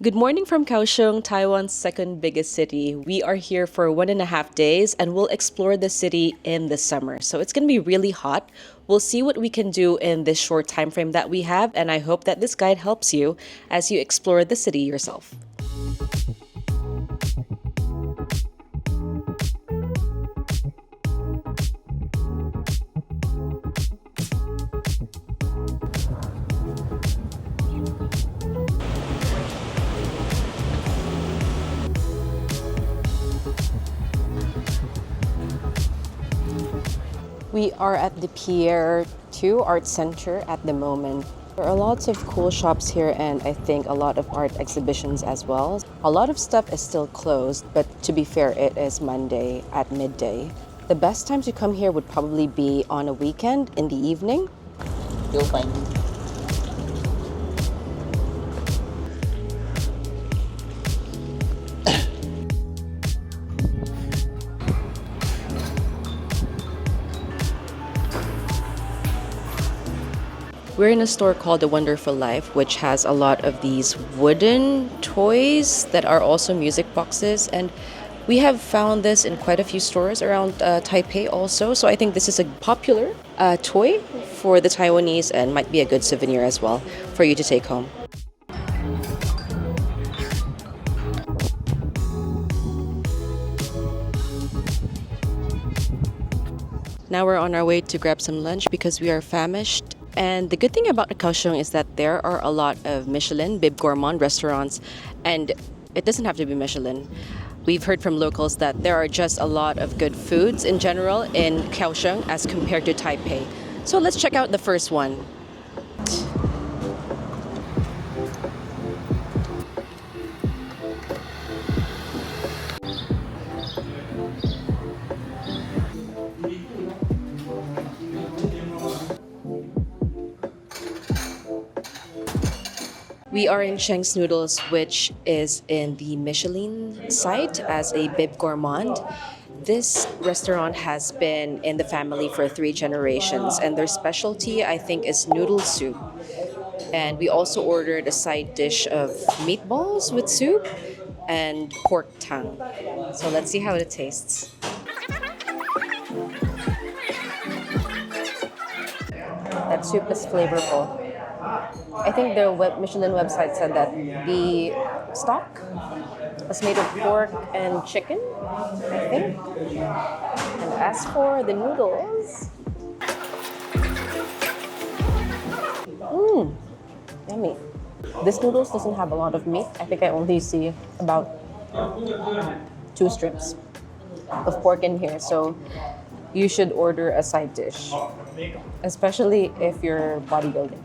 Good morning from Kaohsiung, Taiwan's second biggest city. We are here for 1.5 days and we'll explore the city in the summer. So it's going to be really hot. We'll see what we can do in this short time frame that we have, and I hope that this guide helps you as you explore the city yourself. We are at the Pier 2 Art Center at the moment. There are lots of cool shops here and I think a lot of art exhibitions as well. A lot of stuff is still closed, but to be fair, it is Monday at midday. The best time to come here would probably be on a weekend in the evening. You'll find We're in a store called The Wonderful Life, which has a lot of these wooden toys that are also music boxes. And we have found this in quite a few stores around Taipei also. So I think this is a popular toy for the Taiwanese and might be a good souvenir as well for you to take home. Now we're on our way to grab some lunch because we are famished. And the good thing about Kaohsiung is that there are a lot of Michelin Bib Gourmand restaurants, and it doesn't have to be Michelin. We've heard from locals that there are just a lot of good foods in general in Kaohsiung as compared to Taipei. So let's check out the first one. We are in Sheng's Noodles, which is in the Michelin site as a Bib Gourmand. This restaurant has been in the family for 3 generations, and their specialty, I think, is noodle soup. And we also ordered a side dish of meatballs with soup and pork tongue. So let's see how it tastes. That soup is flavorful. I think the Michelin website said that the stock was made of pork and chicken, I think. And as for the noodles, yummy. This noodles doesn't have a lot of meat. I think I only see about 2 strips of pork in here. So you should order a side dish, especially if you're bodybuilding.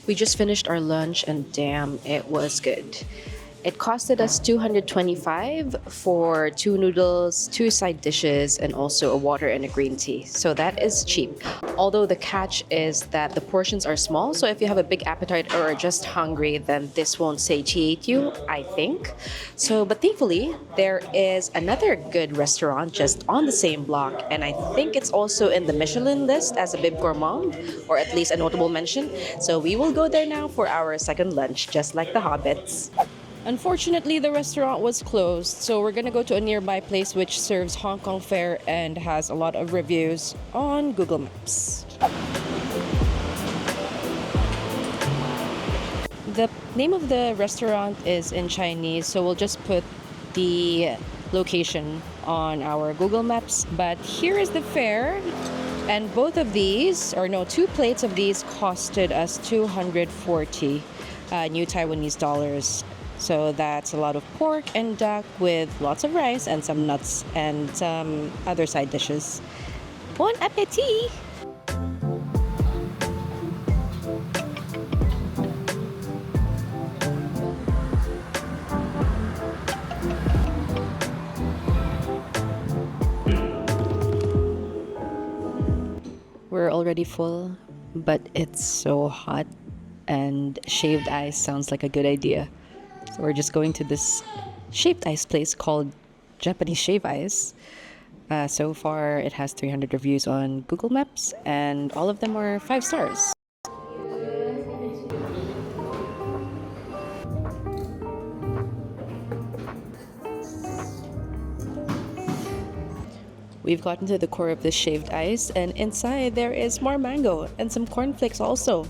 We just finished our lunch and damn, it was good. It costed us 225 for 2 noodles, 2 side dishes, and also a water and a green tea. So that is cheap. Although the catch is that the portions are small, so if you have a big appetite or are just hungry, then this won't satiate you, I think. But thankfully, there is another good restaurant just on the same block, and I think it's also in the Michelin list as a Bib Gourmand, or at least a notable mention. So we will go there now for our second lunch, just like the hobbits. Unfortunately, the restaurant was closed, so we're gonna go to a nearby place which serves Hong Kong fare and has a lot of reviews on Google Maps. The name of the restaurant is in Chinese, so we'll just put the location on our Google Maps. But here is the fare, and both of these, or no, 2 plates of these costed us 240 new Taiwanese dollars. So that's a lot of pork and duck with lots of rice and some nuts and some other side dishes. Bon appetit! We're already full, but it's so hot and shaved ice sounds like a good idea. So we're just going to this shaved ice place called Japanese Shave Ice. So far, it has 300 reviews on Google Maps, and all of them are 5 stars. We've gotten to the core of the shaved ice, and inside there is more mango and some cornflakes also.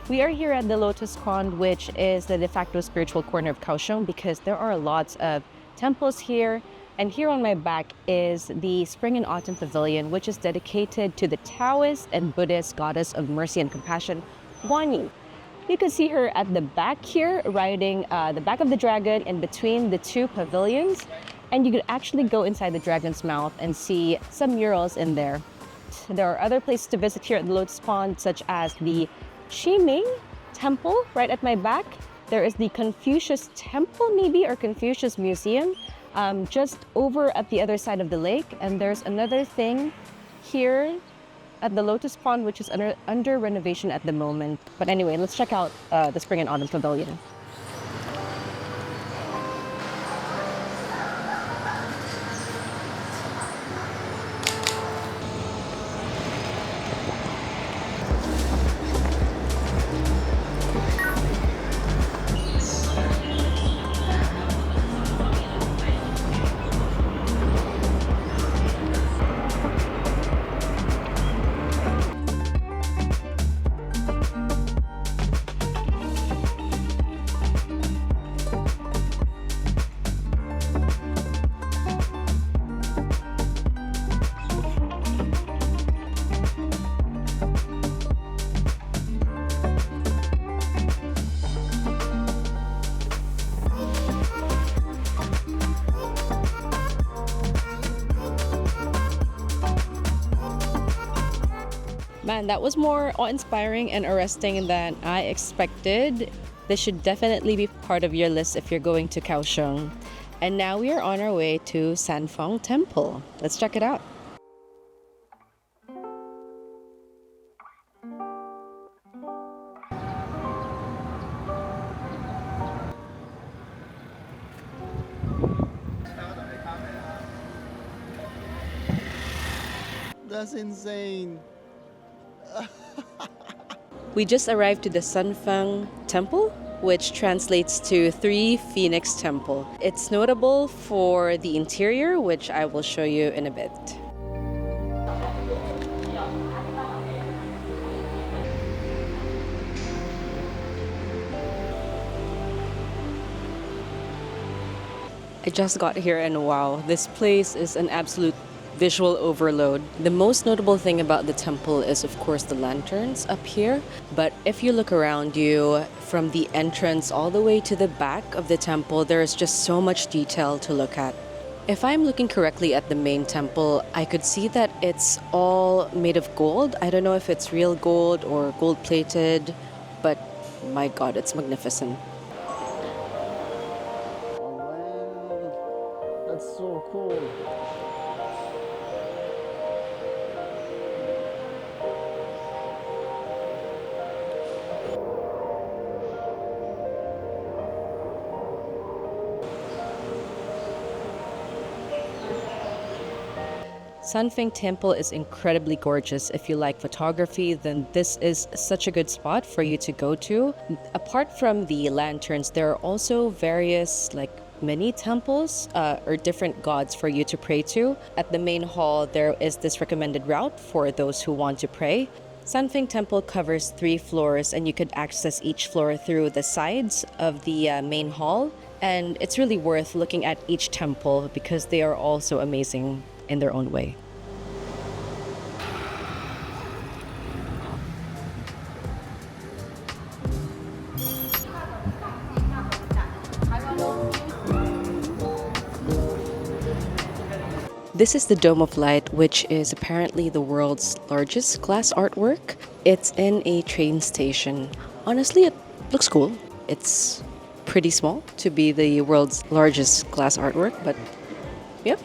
We are here at the Lotus Pond, which is the de facto spiritual corner of Kaohsiung, because there are lots of temples here. And here on my back is the Spring and Autumn Pavilion, which is dedicated to the Taoist and Buddhist goddess of mercy and compassion, Guanyin. You can see her at the back here, riding the back of the dragon in between the two pavilions. And you could actually go inside the dragon's mouth and see some murals in there. There are other places to visit here at the Lotus Pond, such as the Qiming Temple right at my back. There is the Confucius Temple, maybe, or Confucius Museum, just over at the other side of the lake. And there's another thing here at the Lotus Pond, which is under renovation at the moment. But anyway, let's check out the Spring and Autumn Pavilion. Man, that was more awe-inspiring and arresting than I expected. This should definitely be part of your list if you're going to Kaohsiung. And now we are on our way to Sanfeng Temple. Let's check it out. That's insane. We just arrived to the Sanfeng Temple, which translates to Three Phoenix Temple. It's notable for the interior, which I will show you in a bit. I just got here and wow, this place is an absolute visual overload. The most notable thing about the temple is of course the lanterns up here, but if you look around you from the entrance all the way to the back of the temple, there is just so much detail to look at. If I'm looking correctly at the main temple, I could see that it's all made of gold. I don't know if it's real gold or gold plated, but my god, it's magnificent. Oh man, that's so cool. Sanfeng Temple is incredibly gorgeous. If you like photography, then this is such a good spot for you to go to. Apart from the lanterns, there are also various mini temples or different gods for you to pray to. At the main hall, there is this recommended route for those who want to pray. Sanfeng Temple covers 3 floors, and you could access each floor through the sides of the main hall. And it's really worth looking at each temple because they are all so amazing in their own way. This is the Dome of Light, which is apparently the world's largest glass artwork. It's in a train station. Honestly, it looks cool. It's pretty small to be the world's largest glass artwork, but yep.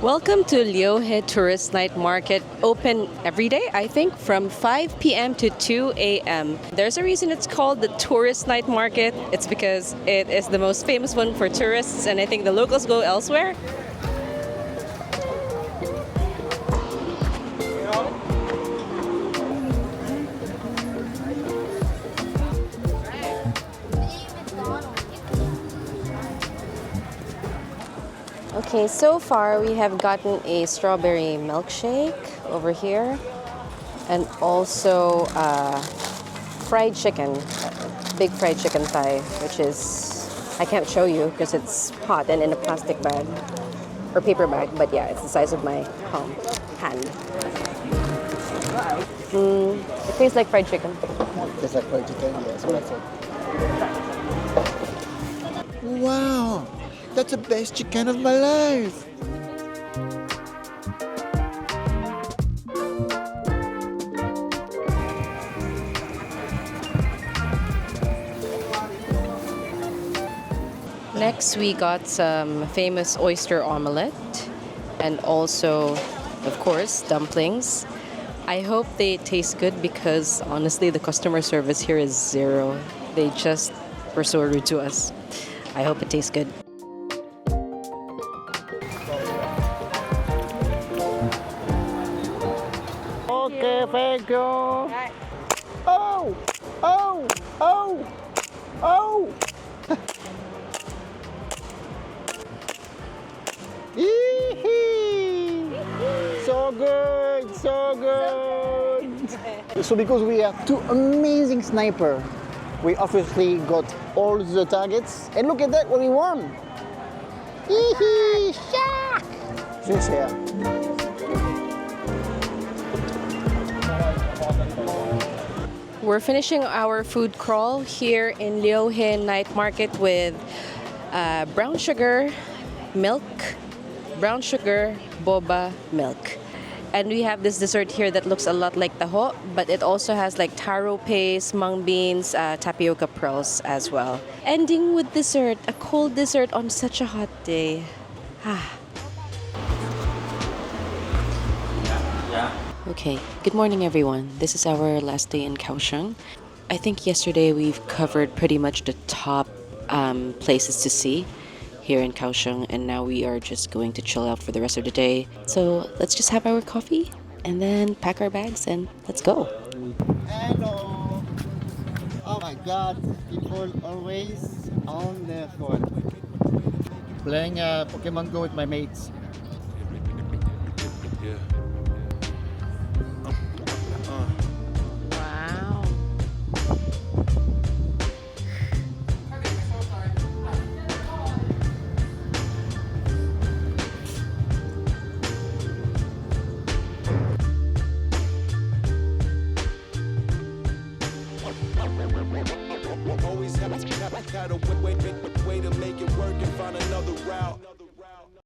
Welcome to Liohe Tourist Night Market, open every day, I think, from 5 p.m. to 2 a.m. There's a reason it's called the Tourist Night Market. It's because it is the most famous one for tourists, and I think the locals go elsewhere. Okay, so far we have gotten a strawberry milkshake over here and also fried chicken, big fried chicken thigh, which is, I can't show you because it's hot and in a plastic bag or paper bag, but yeah, it's the size of my hand. It tastes like fried chicken. Tastes like fried chicken, yes, what I thought. Wow! That's the best chicken of my life! Next, we got some famous oyster omelette and also, of course, dumplings. I hope they taste good because honestly, the customer service here is zero. They just were so rude to us. I hope it tastes good. Okay, thank you! Oh! Oh! Oh! Oh! Yee-hee! So good, so good. So because we are two amazing snipers, we obviously got all the targets. And look at that, what we won. Yee-hee! Shark! Just here. We're finishing our food crawl here in Liohe Night Market with brown sugar, milk, brown sugar, boba, milk. And we have this dessert here that looks a lot like taho, but it also has like taro paste, mung beans, tapioca pearls as well. Ending with dessert, a cold dessert on such a hot day. Okay, good morning everyone. This is our last day in Kaohsiung. I think yesterday we've covered pretty much the top places to see here in Kaohsiung, and now we are just going to chill out for the rest of the day. So let's just have our coffee and then pack our bags and let's go. Hello! Oh my god, people always on their phone. Playing Pokemon Go with my mates. Yeah.